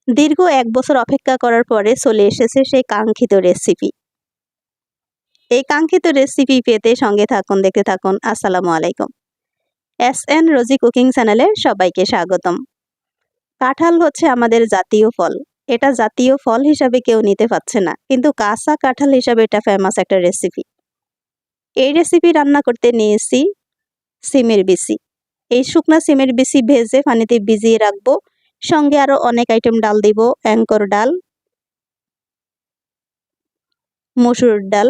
দীর্ঘ ১ বছর অপেক্ষা করার পরে চলে এসেছে সেই কাঙ্ক্ষিত রেসিপি। এই কাঙ্ক্ষিত রেসিপি পেতে সঙ্গে থাকুন, দেখতে থাকুন। আসসালামু আলাইকুম। এসএন রোজি কুকিং চ্যানেলে সবাইকে স্বাগতম। কাঁঠাল হচ্ছে আমাদের জাতীয় ফল। এটা জাতীয় ফল হিসাবে কেউ নিতে পারছে না, কিন্তু কাঁচা কাঁঠাল হিসাবে এটা ফেমাস একটা রেসিপি। এই রেসিপি রান্না করতে নিয়েছি সিমের বিচি। এই শুকনা সিমের বিচি ভেজে পানিতে ভিজিয়ে রাখবো। সঙ্গে আরো অনেক আইটেম ডাল দিব, অ্যাঙ্কর ডাল, মসুর ডাল,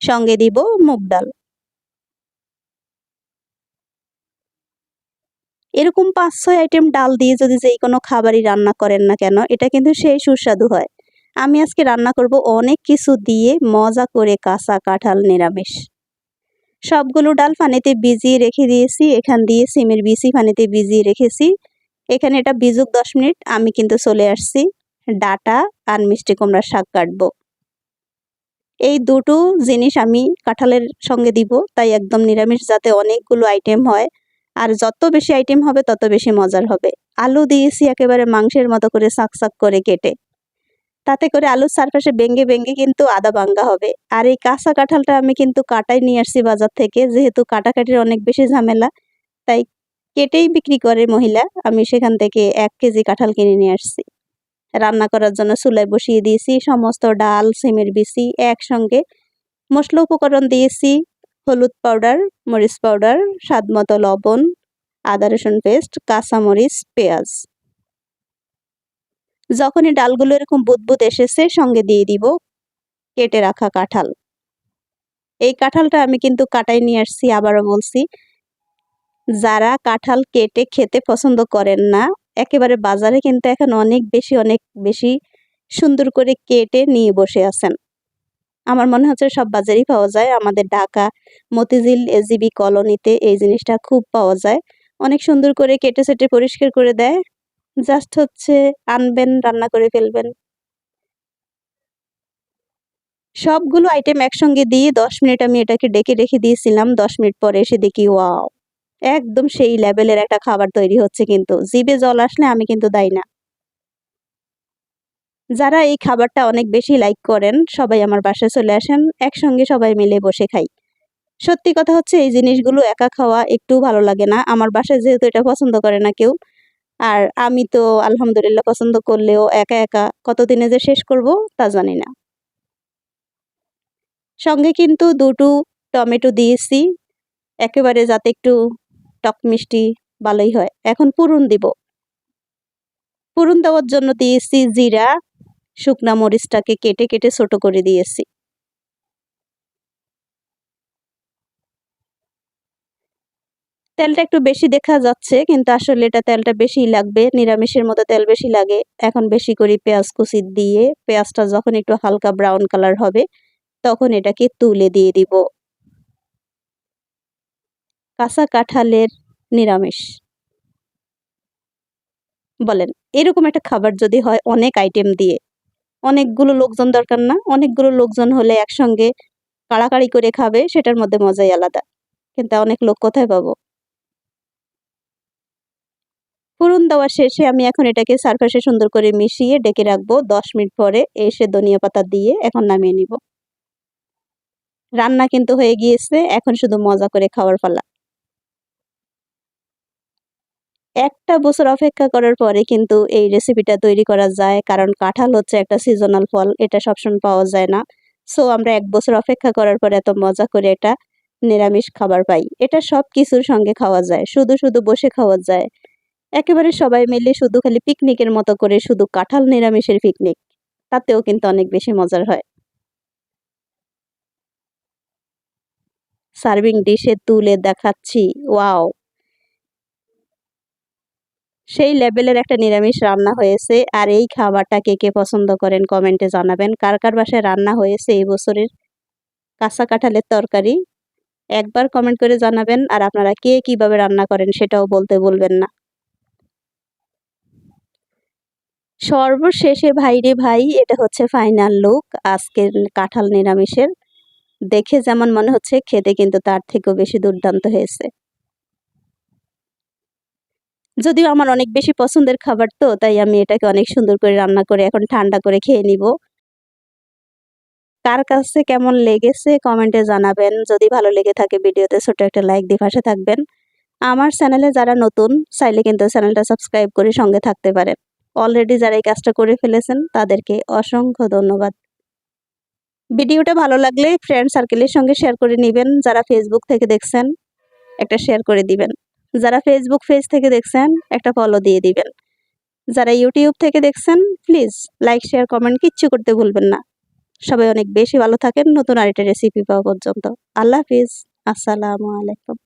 সঙ্গে দিব মুগ ডাল। এরকম ৫-৬ আইটেম ডাল দিয়ে যদি যেই কোনো খাবারই রান্না করেন না কেন, এটা কিন্তু সেই সুস্বাদু হয়। আমি আজকে রান্না করব অনেক কিছু দিয়ে মজা করে কাঁচা কাঁঠাল নিরামিষ। সবগুলো ডাল পানিতে ভিজিয়ে রেখে দিয়েছি। এখান দিয়ে সিমের বিচি পানিতে ভিজিয়ে রেখেছি। এখানে এটা ভিজুক ১০ মিনিট। আমি কিন্তু চলে আসছি ডাঁটা আর মিষ্টি কুমড়ার শাক কাটবো। এই দুটো জিনিস আমি কাঁঠালের সঙ্গে দিব, তাই একদম নিরামিষ যাতে অনেকগুলো আইটেম হয়। আর যত বেশি আইটেম হবে তত বেশি মজার হবে। আলু দিয়েছি একেবারে মাংসের মতো করে সাক করে কেটে। তাতে করে আলুর চারপাশে ভেঙে কিন্তু আধা ভাঙ্গা হবে। আর এই কাঁচা কাঁঠালটা আমি কিন্তু কাটাই নিয়ে আসছি বাজার থেকে, যেহেতু কাটাকাটির অনেক বেশি ঝামেলা, তাই কেটেই বিক্রি করে মহিলা। আমি সেখান থেকে ১ কেজি কাঁঠাল কিনে নিয়ে আসছি। রান্না করার জন্য চুলায় বসিয়ে দিয়েছি। সমস্ত ডাল, সিমের বিচি একসঙ্গে মশলা উপকরণ দিয়েছি। হলুদ পাউডার, মরিচ পাউডার, স্বাদমতো লবণ, আদা রসুন পেস্ট, কাঁচামরিচ, পেঁয়াজ। যখনই ডালগুলো এরকম বুদবুদ এসেছে, সঙ্গে দিয়ে দিব কেটে রাখা কাঁঠাল। এই কাঁঠালটা আমি কিন্তু কাটাই নিয়ে আসছি। আবারও বলছি, যারা কাঁঠাল কেটে খেতে পছন্দ করেন না, একেবারে বাজারে কিন্তু এখন অনেক বেশি সুন্দর করে কেটে নিয়ে বসে আছেন। আমার মনে হচ্ছে সব বাজারেই পাওয়া যায়। আমাদের ঢাকা মতিঝিল এজিবি কলোনিতে এই জিনিসটা খুব পাওয়া যায়। অনেক সুন্দর করে কেটে সেটে পরিষ্কার করে দেয়। জাস্ট হচ্ছে আনবেন, রান্না করে ফেলবেন। সবগুলো আইটেম একসঙ্গে দিয়ে ১০ মিনিট আমি এটাকে ডেকে রেখে দিয়েছিলাম। ১০ মিনিট পরে এসে দেখি ওয়াও! একদম সেই লেভেলের একটা খাবার তৈরি হচ্ছে কিন্তু। জিভে জল আসলে আমি কিন্তু দাই না। যারা এই খাবারটা অনেক বেশি লাইক করেন, সবাই আমার বাসায় চলে আসেন। একসঙ্গে সবাই মিলে বসে খাই। সত্যি কথা হচ্ছে এই জিনিসগুলো একা খাওয়া একটুও ভালো লাগে না। আমার বাসায় যেহেতু এটা পছন্দ করে না কেউ। আর আমি তো আলহামদুলিল্লাহ পছন্দ করলেও একা কতদিনে যে শেষ করব তা জানি না। সঙ্গে কিন্তু ২ টমেটো দিয়েছি, একেবারে যাতে একটু টক মিষ্টি ভালোই হয়। এখন পুরন দিব। পুরন দেওয়ার জন্য দিয়েছি জিরা, শুকনা মরিচটাকে কেটে ছোট করে দিয়েছি। তেলটা একটু বেশি দেখা যাচ্ছে, কিন্তু আসলে এটা তেলটা বেশিই লাগবে। নিরামিষের মধ্যে তেল বেশি লাগে। এখন বেশি করে পেঁয়াজ কুচি দিয়ে, পেঁয়াজটা যখন একটু হালকা ব্রাউন কালার হবে, তখন এটাকে তুলে দিয়ে দিব। কাঁচা কাঁঠালের নিরামিষ। বলেন, এরকম একটা খাবার যদি হয় অনেক আইটেম দিয়ে, অনেকগুলো লোকজন দরকার না? অনেকগুলো লোকজন হলে একসঙ্গে কাড়াকাড়ি করে খাবে, সেটার মধ্যে মজাই আলাদা। কিন্তু অনেক লোক কোথায় পাবো? ফোড়ন দেওয়া শেষে আমি এখন এটাকে চারপাশে সুন্দর করে মিশিয়ে ডেকে রাখবো। ১০ মিনিট পরে এসে ধনিয়া পাতা দিয়ে এখন নামিয়ে নিব। রান্না কিন্তু হয়ে গিয়েছে, এখন শুধু মজা করে খাওয়ার পালা। ১টা বছর অপেক্ষা করার পরে কিন্তু এই রেসিপিটা তৈরি করা যায়। কারণ কাঁঠাল হচ্ছে একটা সিজনাল ফল। এটা সবসময় পাওয়া যায় না। সো আমরা ১ বছর অপেক্ষা করার পরে এত মজা করে এটা নিরামিষ খাবার পাই। এটা সবকিছুর সঙ্গে খাওয়া যায়। শুধু বসে খাওয়া যায়। একেবারে সবাই মিলে শুধু খালি পিকনিকের মতো করে শুধু কাঁঠাল নিরামিষের পিকনিক। তাতেও কিন্তু অনেক বেশি মজার হয়। সার্ভিং ডিশে তুলে দেখাচ্ছি। ওয়াও! সেই লেভেলের একটা নিরামিষ রান্না হয়েছে। আর এই খাবারটা কে পছন্দ করেন কমেন্টে জানাবেন। কার বাসায় রান্না হয়েছে এই বছরের কাঁচা কাঁঠালের তরকারি? একবার কমেন্ট করে জানাবেন। আর আপনারা কে কিভাবে রান্না করেন সেটাও বলতে ভুলবেন না। সর্বশেষে ভাইরে ভাই, এটা হচ্ছে ফাইনাল লুক আজকের কাঁঠাল নিরামিষের। দেখে যেমন মনে হচ্ছে, খেতে কিন্তু তার থেকেও বেশি দুর্দান্ত হয়েছে। যদিও আমার অনেক বেশি পছন্দের খাবার তো, তাই আমি এটাকে অনেক সুন্দর করে রান্না করে এখন ঠান্ডা করে খেয়ে নিব। কার কাছে কেমন লেগেছে কমেন্টে জানাবেন। যদি ভালো লেগে থাকে ভিডিওতে ছোট্ট একটা লাইক দিয়ে পাশে থাকবেন। আমার চ্যানেলে যারা নতুন চাইলে কিন্তু চ্যানেলটা সাবস্ক্রাইব করে সঙ্গে থাকতে পারেন। অলরেডি যারা এই কাজটা করে ফেলেছেন তাদেরকে অসংখ্য ধন্যবাদ। ভিডিওটা ভালো লাগলে ফ্রেন্ড সার্কেলের সঙ্গে শেয়ার করে নিবেন। যারা ফেসবুক থেকে দেখছেন একটা শেয়ার করে দিবেন। যারা ফেসবুক পেজ থেকে দেখছেন একটা ফলো দিয়ে দিবেন। যারা ইউটিউব থেকে দেখছেন প্লিজ লাইক শেয়ার কমেন্ট কিচ্ছু করতে ভুলবেন না। সবাই অনেক বেশি ভালো থাকেন নতুন আরেকটা রেসিপি পাওয়া পর্যন্ত। আল্লাহ হাফিজ। আসসালামু আলাইকুম।